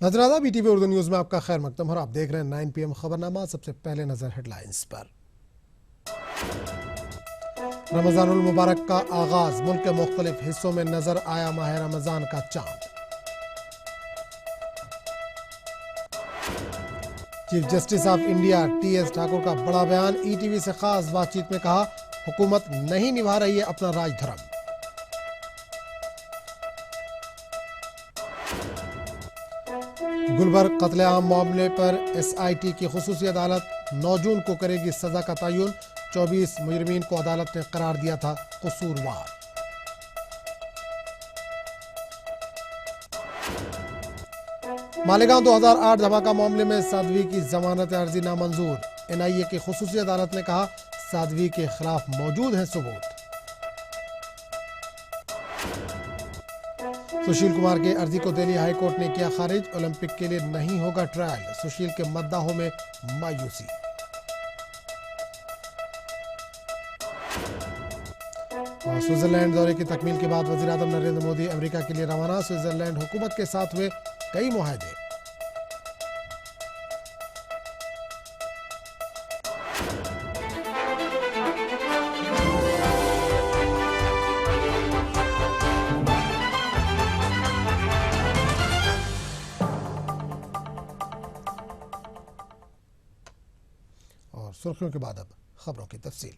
नजराना BTV Urdu news में आपका खैर मकदम और आप देख रहे हैं 9 PM खबरनामा। सबसे पहले नजर हेडलाइंस पर। रमजानुल मुबारक का आगाज, मुल्क के मुख्तलिफ हिस्सों में नजर आया माह रमजान का चांद। Chief justice of India TS Thakur का बड़ा बयान, ETV से खास बातचीत में कहा, हुकूमत नहीं निभा रही है अपना राजधर्म। गुलबर्ग कत्लेआम मामले पर SIT की खुसूसी अदालत 9 जून को करेगी सजा का तयन। 24 मुजरिमीन को अदालत ने करार दिया था कसूरवार। मालेगांव 2008 धमाका मामले में साध्वी की जमानत अर्जी नामंजूर। NIA की खुसूसी अदालत ने कहा, साध्वी के खिलाफ मौजूद है सबूत। सुशील कुमार की अर्जी को दिल्ली हाई कोर्ट ने किया खारिज, ओलंपिक के लिए नहीं होगा ट्रायल। सुशील के मद्दाहों में मायूसी। और स्विट्जरलैंड दौरे की तकमील के बाद वजीर आजम नरेंद्र मोदी अमेरिका के लिए रवाना। स्विट्जरलैंड हुकूमत के साथ हुए कई मुआहदे। और सुर्खियों के बाद अब खबरों की तफसील।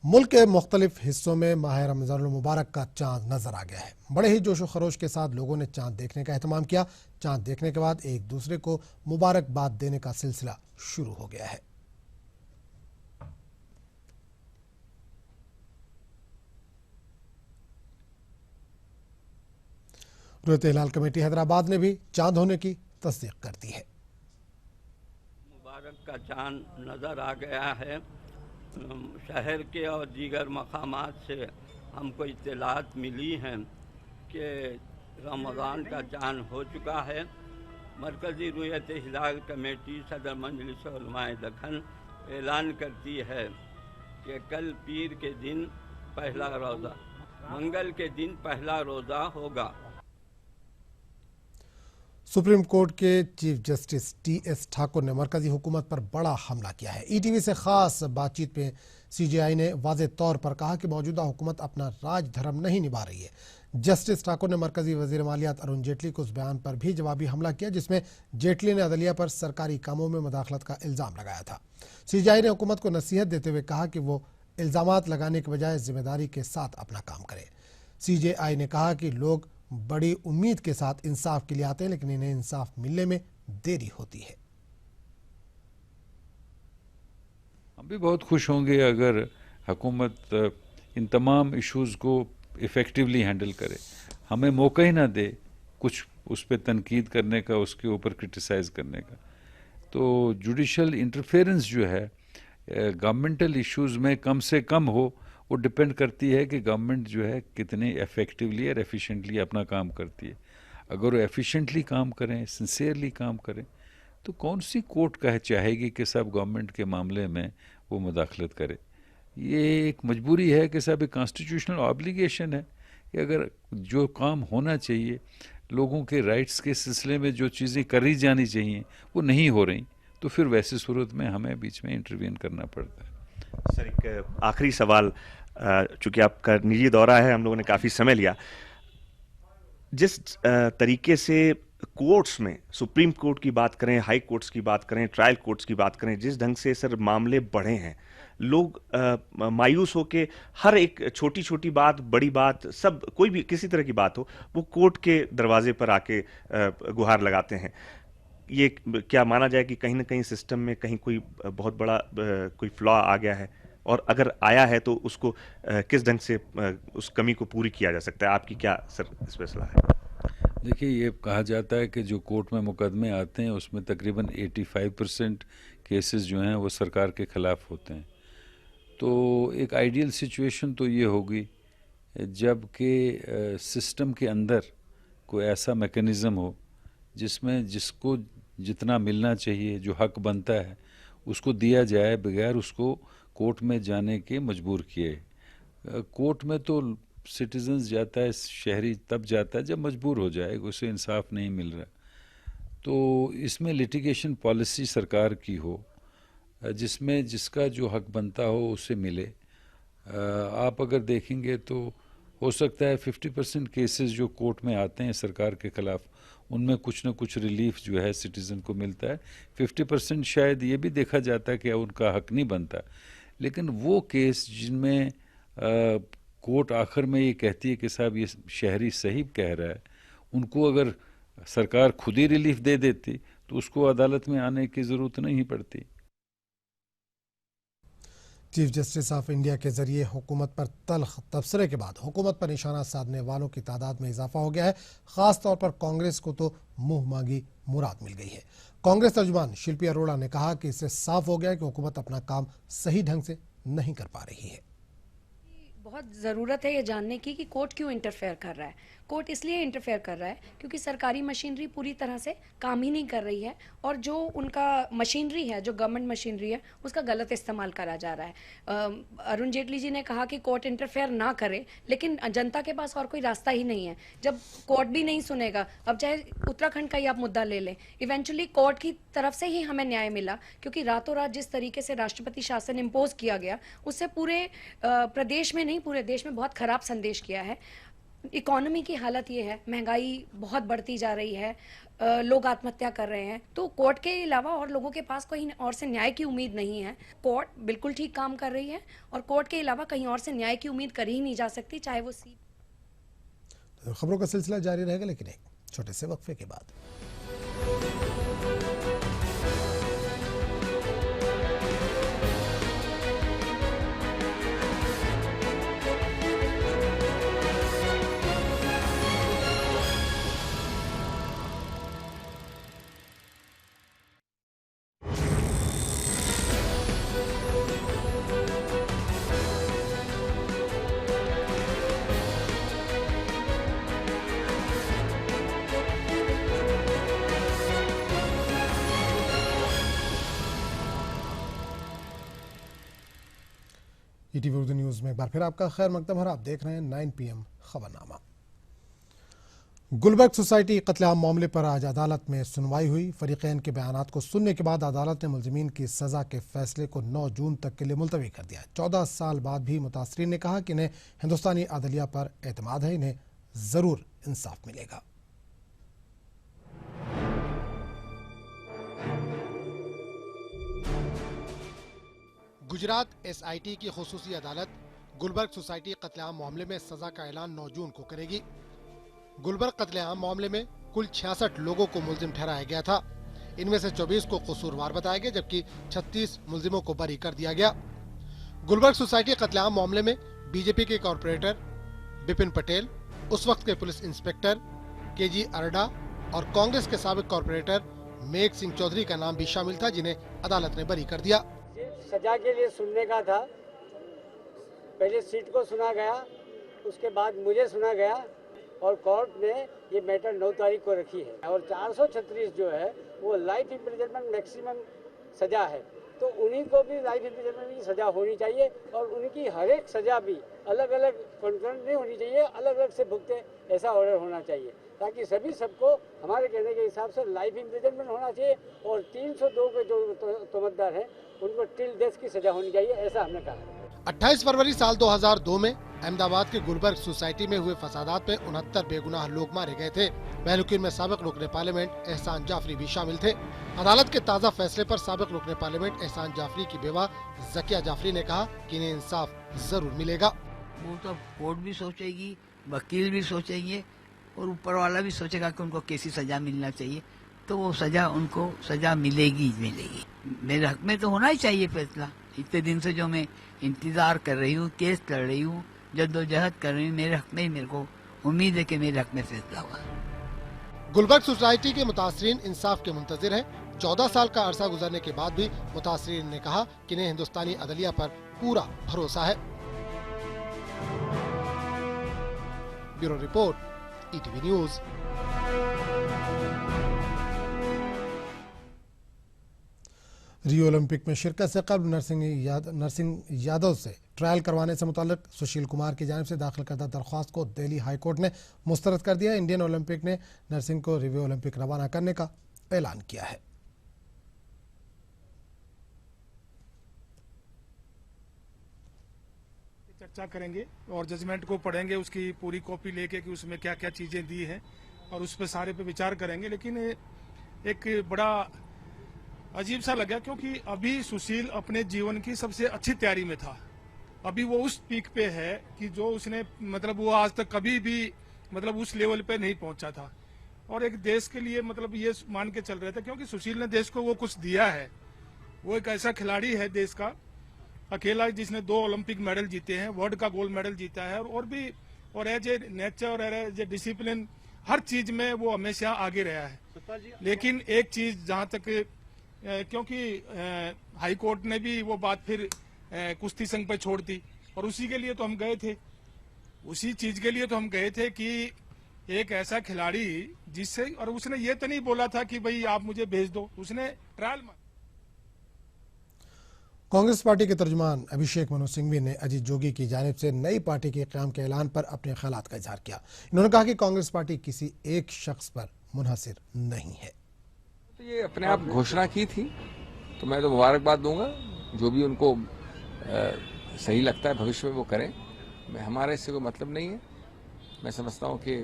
मुल्क के मुख्तलिफ हिस्सों में माह रमजानुल मुबारक का चांद नजर आ गया है। बड़े ही जोशो खरोश के साथ लोगों ने चांद देखने का एहतमाम किया। चांद देखने के बाद एक दूसरे को मुबारकबाद देने का सिलसिला शुरू हो गया है। रूयत हिलाल कमेटी हैदराबाद ने भी चांद होने की तस्दीक कर दी है। मुबारक का चांद नज़र आ गया है। शहर के और दीगर मकामात से हमको इत्तलात मिली हैं कि रमज़ान का चांद हो चुका है। मरकज़ी रूयत हिलाल कमेटी सदर मजलिस उलमाए दखन ऐलान करती है कि कल पीर के दिन पहला रोज़ा, मंगल के दिन पहला रोज़ा होगा। सुप्रीम कोर्ट के चीफ जस्टिस TS ठाकुर ने मरकजी हुकूमत पर बड़ा हमला किया है। ETV से खास बातचीत में CJI ने वाज़े तौर पर कहा कि मौजूदा हुकूमत अपना राज धर्म नहीं निभा रही है। जस्टिस ठाकुर ने मरकजी वजीर मालियात अरुण जेटली को उस बयान पर भी जवाबी हमला किया जिसमें जेटली ने अदलिया पर सरकारी कामों में मुदाखलत का इल्ज़ाम लगाया था। CJI ने हुकूमत को नसीहत देते हुए कहा कि वो इल्ज़ामात लगाने के बजाय जिम्मेदारी के साथ अपना काम करे। CJI ने कहा कि लोग बड़ी उम्मीद के साथ इंसाफ के लिए आते हैं, लेकिन इन्हें इंसाफ मिलने में देरी होती है। हम भी बहुत खुश होंगे अगर हुकूमत इन तमाम इश्यूज़ को इफ़ेक्टिवली हैंडल करे, हमें मौका ही ना दे कुछ उस पर तनकीद करने का, उसके ऊपर क्रिटिसाइज़ करने का। तो जुडिशल इंटरफेरेंस जो है गवर्नमेंटल इश्यूज़ में कम से कम हो, वो डिपेंड करती है कि गवर्नमेंट जो है कितने इफ़ेक्टिवली और एफिशिएंटली अपना काम करती है। अगर वो एफिशिएंटली काम करें, सिंसियरली काम करें, तो कौन सी कोर्ट चाहेगी कि सब गवर्नमेंट के मामले में वो मुदाखलत करे। ये एक मजबूरी है कि सब एक कॉन्स्टिट्यूशनल ऑब्लिगेशन है कि अगर जो काम होना चाहिए, लोगों के राइट्स के सिलसिले में जो चीज़ें करी जानी चाहिए वो नहीं हो रही, तो फिर वैसी सूरत में हमें बीच में इंटरवीन करना पड़ता है। सर, एक आखिरी सवाल, चूँकि आपका निजी दौरा है, हम लोगों ने काफ़ी समय लिया। जिस तरीके से कोर्ट्स में, सुप्रीम कोर्ट की बात करें, हाई कोर्ट्स की बात करें, ट्रायल कोर्ट्स की बात करें, जिस ढंग से सर मामले बढ़े हैं, लोग मायूस होके हर एक छोटी छोटी बात, बड़ी बात, सब कोई भी किसी तरह की बात हो, वो कोर्ट के दरवाजे पर आके गुहार लगाते हैं। ये क्या माना जाए कि कहीं ना कहीं सिस्टम में कहीं कोई बहुत बड़ा कोई फ्लॉ आ गया है, और अगर आया है तो उसको किस ढंग से उस कमी को पूरी किया जा सकता है? आपकी क्या सर इस पर सलाह है? देखिए, ये कहा जाता है कि जो कोर्ट में मुकदमे आते हैं उसमें तकरीबन 85% केसेस जो हैं वो सरकार के ख़िलाफ़ होते हैं। तो एक आइडियल सिचुएशन तो ये होगी जबकि सिस्टम के अंदर कोई ऐसा मैकेनिज़्म हो जिसमें जिसको जितना मिलना चाहिए, जो हक बनता है, उसको दिया जाए बगैर उसको कोर्ट में जाने के मजबूर किए। कोर्ट में तो सिटीजन्स जाता है, शहरी तब जाता है जब मजबूर हो जाए, उसे इंसाफ नहीं मिल रहा। तो इसमें लिटिगेशन पॉलिसी सरकार की हो, जिसमें जिसका जो हक बनता हो उसे मिले। आप अगर देखेंगे तो हो सकता है 50% केसेस जो कोर्ट में आते हैं सरकार के खिलाफ, उनमें कुछ ना कुछ रिलीफ जो है सिटीज़न को मिलता है। 50% शायद ये भी देखा जाता है कि उनका हक नहीं बनता। लेकिन वो केस जिनमें कोर्ट आखिर में ये कहती है कि साहब ये शहरी सही कह रहा है, उनको अगर सरकार खुद ही रिलीफ दे देती तो उसको अदालत में आने की ज़रूरत नहीं पड़ती। चीफ जस्टिस ऑफ इंडिया के जरिए हुकूमत पर तल्ख तबसरे के बाद हुकूमत पर निशाना साधने वालों की तादाद में इजाफा हो गया है। खास तौर पर कांग्रेस को तो मुंह मांगी मुराद मिल गई है। कांग्रेस तर्जुमान शिल्पी अरोड़ा ने कहा कि इससे साफ हो गया है कि हुकूमत अपना काम सही ढंग से नहीं कर पा रही है। बहुत ज़रूरत है ये जानने की कि कोर्ट क्यों इंटरफेयर कर रहा है। कोर्ट इसलिए इंटरफेयर कर रहा है क्योंकि सरकारी मशीनरी पूरी तरह से काम ही नहीं कर रही है और जो उनका मशीनरी है, जो गवर्नमेंट मशीनरी है, उसका गलत इस्तेमाल करा जा रहा है। अरुण जेटली जी ने कहा कि कोर्ट इंटरफेयर ना करे, लेकिन जनता के पास और कोई रास्ता ही नहीं है। जब कोर्ट भी नहीं सुनेगा, अब चाहे उत्तराखंड का ही आप मुद्दा ले लें, इवेंचुअली कोर्ट की तरफ से ही हमें न्याय मिला, क्योंकि रातों रात जिस तरीके से राष्ट्रपति शासन इम्पोज किया गया, उससे पूरे प्रदेश में नहीं पूरे देश में बहुत खराब संदेश किया है। इकोनॉमी की हालत ये है, महंगाई बहुत बढ़ती जा रही है, लोग आत्महत्या कर रहे हैं, तो कोर्ट के अलावा और लोगों के पास कहीं और से न्याय की उम्मीद नहीं है। कोर्ट बिल्कुल ठीक काम कर रही है और कोर्ट के अलावा कहीं और से न्याय की उम्मीद कर ही नहीं जा सकती, चाहे वो सीट। खबरों का सिलसिला जारी रहेगा, लेकिन एक छोटे से वक्फे के बाद। ईटीवी उर्दू न्यूज में एक बार फिर आपका खैर मकदम है। आप देख रहे हैं 9 PM खबरनामा। गुलबर्ग सोसाइटी कत्लेआम मामले पर आज अदालत में सुनवाई हुई। फरीकैन के बयानात को सुनने के बाद अदालत ने मुलजिमीन की सजा के फैसले को 9 जून तक के लिए मुलतवी कर दिया। 14 साल बाद भी मुतासरीन ने कहा कि इन्हें हिंदुस्तानी अदलिया पर एतमाद है, इन्हें जरूर इंसाफ मिलेगा। गुजरात SIT की खुसूसी अदालत गुलबर्ग सोसाइटी कत्लेआम मामले में सजा का ऐलान 9 जून को करेगी। गुलबर्ग कत्लेआम मामले में कुल 66 लोगों को मुलजिम ठहराया गया था। इनमें से 24 को कसूरवार बताया गया, जबकि 36 मुलजिमों को बरी कर दिया गया। गुलबर्ग सोसाइटी कत्लेआम मामले में बीजेपी के कॉरपोरेटर बिपिन पटेल, उस वक्त के पुलिस इंस्पेक्टर KG अरडा और कांग्रेस के साबिक कॉरपोरेटर मेघ सिंह चौधरी का नाम भी शामिल था, जिन्हें अदालत ने बरी कर दिया। सजा के लिए सुनने का था, पहले सीट को सुना गया, उसके बाद मुझे सुना गया और कोर्ट ने ये मैटर 9 तारीख को रखी है। और 436 जो है वो लाइफ इम्प्रिजनमेंट मैक्सिमम सजा है, तो उन्हीं को भी लाइफ इम्प्रिजनमेंट की सजा होनी चाहिए और उनकी हर एक सजा भी अलग अलग कंकरेंट नहीं होनी चाहिए, अलग अलग से भुगते, ऐसा ऑर्डर होना चाहिए, ताकि सभी सबको हमारे कहने के हिसाब से लाइफ इम्प्रिजनमेंट होना चाहिए और 302 के जो तोहमतदार हैं उनको टिल डेथ की सजा होनी चाहिए, ऐसा हमने कहा। 28 फरवरी साल 2002 में अहमदाबाद के गुलबर्ग सोसाइटी में हुए फसादात में 69 बेगुनाह लोग मारे गए थे। महलूकीन में साबिक रुकने पार्लियामेंट एहसान जाफरी भी शामिल थे। अदालत के ताज़ा फैसले पर साबिक रुकने पार्लियामेंट एहसान जाफरी की बेवा जकिया जाफरी ने कहा कि इन्हें इंसाफ जरूर मिलेगा। वो तो कोर्ट भी सोचेगी, वकील भी सोचेंगे और ऊपर वाला भी सोचेगा कि उनको कैसी सजा मिलना चाहिए, तो वो सजा उनको सजा मिलेगी मिलेगी। मेरे हक में तो होना ही चाहिए फैसला। इतने दिन से जो मैं इंतजार कर रही हूँ, केस लड़ रही हूँ, जद्दोजहद कर रही हूँ, मेरे हक में ही मेरे को उम्मीद है कि मेरे हक में फैसला होगा। गुलबर्ग सोसाइटी के मुतासरीन इंसाफ के मुंतजिर हैं। 14 साल का अरसा गुजरने के बाद भी मुतासरीन ने कहा कि इन्हें हिंदुस्तानी अदलिया पर पूरा भरोसा है। Bureau report, ETV news. Rio Olympic में शिरकत से कबल नरसिंह यादव से ट्रायल करवाने से मुताल्लिक सुशील कुमार की जानिब से दाखिल करदा दरख्वास्त को दिल्ली हाई कोर्ट ने मुस्तरद कर दिया। इंडियन ओलंपिक ने नरसिंह को रियो ओलंपिक रवाना करने का ऐलान किया है। चर्चा करेंगे और जजमेंट को पढ़ेंगे, उसकी पूरी कॉपी लेके कि उसमें क्या क्या चीजें दी हैं और उस पर सारे पे विचार करेंगे। लेकिन एक बड़ा अजीब सा लगा क्योंकि अभी सुशील अपने जीवन की सबसे अच्छी तैयारी में था। अभी वो उस पीक पे है कि जो उसने मतलब वो आज तक कभी भी मतलब उस लेवल पे नहीं पहुंचा था और एक देश के लिए मतलब ये मान के चल रहे थे क्योंकि सुशील ने देश को वो कुछ दिया है। वो एक ऐसा खिलाड़ी है देश का अकेला जिसने 2 ओलंपिक मेडल जीते हैं, वर्ल्ड का गोल्ड मेडल जीता है और भी, और एज ए नेचर और एज ए डिसिप्लिन हर चीज में वो हमेशा आगे रहा है। लेकिन एक चीज जहां तक क्योंकि हाई कोर्ट ने भी वो बात फिर कुश्ती संघ पे छोड़ दी और उसी के लिए तो हम गए थे, उसी चीज के लिए तो हम गए थे कि एक ऐसा खिलाड़ी जिससे, और उसने ये तो नहीं बोला था कि भाई आप मुझे भेज दो, उसने ट्रायल में। कांग्रेस पार्टी के तर्जुमान अभिषेक मनु सिंघवी ने अजीत जोगी की जानिब से नई पार्टी के क़याम के ऐलान पर अपने ख्यालात का इजहार किया। इन्होंने कहा कि कांग्रेस पार्टी किसी एक शख्स पर मुनहसिर नहीं है। तो ये अपने आप घोषणा की थी तो मैं तो मुबारकबाद दूंगा, जो भी उनको सही लगता है भविष्य में वो करें। हमारा इससे कोई मतलब नहीं है। मैं समझता हूँ कि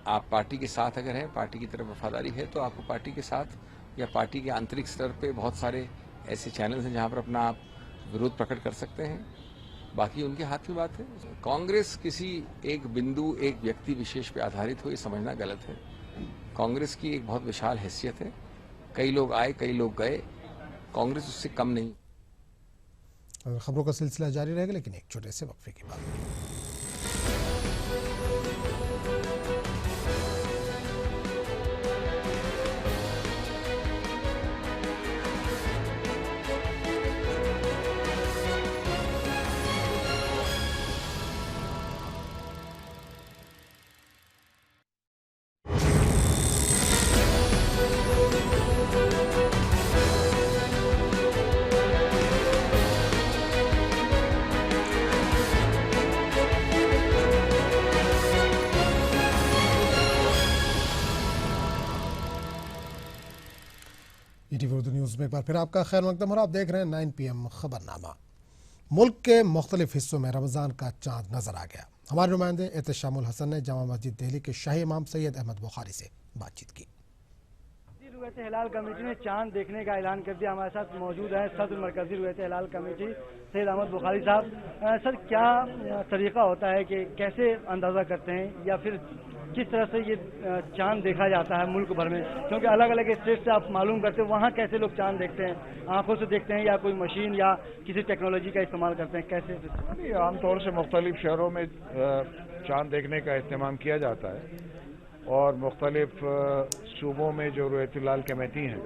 आप पार्टी के साथ अगर हैं, पार्टी की तरफ वफादारी है तो आपको पार्टी के साथ या पार्टी के आंतरिक स्तर पे बहुत सारे ऐसे चैनल्स हैं जहां पर अपना आप विरोध प्रकट कर सकते हैं। बाकी उनके हाथ में बात है। कांग्रेस किसी एक बिंदु, एक व्यक्ति विशेष पे आधारित हो ये समझना गलत है। कांग्रेस की एक बहुत विशाल हैसियत है, कई लोग आए कई लोग गए, कांग्रेस उससे कम नहीं। खबरों का सिलसिला जारी रहेगा लेकिन एक छोटे से वक्फे के बाद। ईटीवी उर्दू न्यूज़ में एक बार फिर आपका खैर मकदम और आप देख रहे हैं 9 PM खबरनामा। मुल्क के मुख्तलिफ हिस्सों में रमज़ान का चांद नजर आ गया। हमारे नुमाइंदे एहतशामुल हसन ने जामा मस्जिद दिल्ली के शाही इमाम सैयद अहमद बुखारी से बातचीत की। रुयत हिलाल कमेटी ने चांद देखने का ऐलान कर दिया। हमारे साथ मौजूद है सदर मरकजी रुयत हिलाल कमेटी सैयद अहमद बुखारी साहब। सर, क्या तरीका होता है कि कैसे अंदाज़ा करते हैं या फिर किस तरह से ये चांद देखा जाता है मुल्क भर में, क्योंकि अलग अलग स्टेट से आप मालूम करते हैं वहाँ कैसे लोग चांद देखते हैं, आंखों से देखते हैं या कोई मशीन या किसी टेक्नोलॉजी का इस्तेमाल करते हैं, कैसे? आमतौर से मुख्तलिफ शहरों में चांद देखने का इस्तेमाल किया जाता है और मुख्तलिफ सूबों में जो रुयत हिलाल कमेटी हैं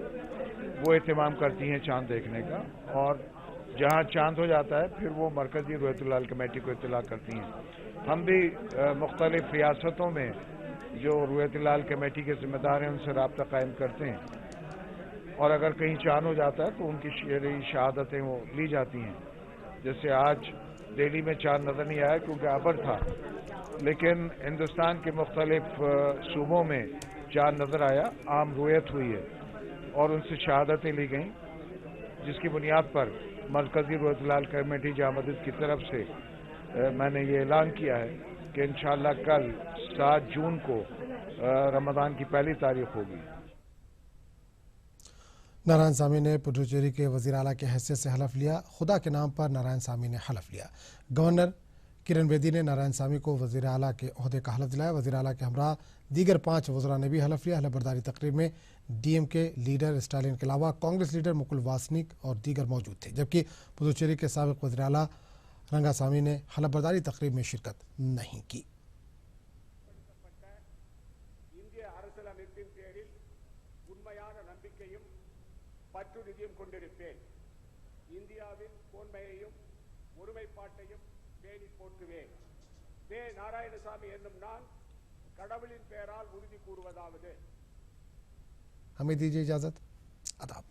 वो इत्तेमाम करती हैं चांद देखने का, और जहाँ चांद हो जाता है फिर वो मरकजी रुयत हिलाल कमेटी को इत्तला करती हैं। हम भी मुख्तलिफ रियासतों में जो रुयत हिलाल कमेटी के जिम्मेदार हैं उनसे रब्ता कायम करते हैं और अगर कहीं चांद हो जाता है तो उनकी शहादतें वो ली जाती हैं। जैसे आज दिल्ली में चांद नज़र नहीं आया क्योंकि अबर था, लेकिन हिंदुस्तान के मुख्तलिफ सूबों में चांद नज़र आया, आम रुयत हुई है और उनसे शहादतें ली गईं, जिसकी बुनियाद पर मरकजी रुयत हिलाल कमेटी जामा मस्जिद की तरफ से मैंने ये ऐलान किया है कि इंशाअल्लाह कल 7 जून को रमज़ान की पहली तारीख होगी। नारायण सामी ने पुडुचेरी के वज़ीर आला की हैसियत से हलफ लिया। खुदा के नाम पर नारायण सामी ने हलफ लिया। गवर्नर किरण बेदी ने नारायण सामी को वज़ीर आला के ओहदे का हलफ दिलाया। वज़ीर आला के हमरा दीगर 5 वज़रा ने भी हलफ लिया। हलफ बर्दारी तकरीब में DMK लीडर स्टालिन के अलावा कांग्रेस लीडर मुकुल वासनिक और दीगर मौजूद थे, जबकि पुडुचेरी के साबिक़ वज़ीर आला रंगासामी ने हलफ बर्दारी तकरीब में शिरकत नहीं की। हमें दीजिए इजाजत। आदाब।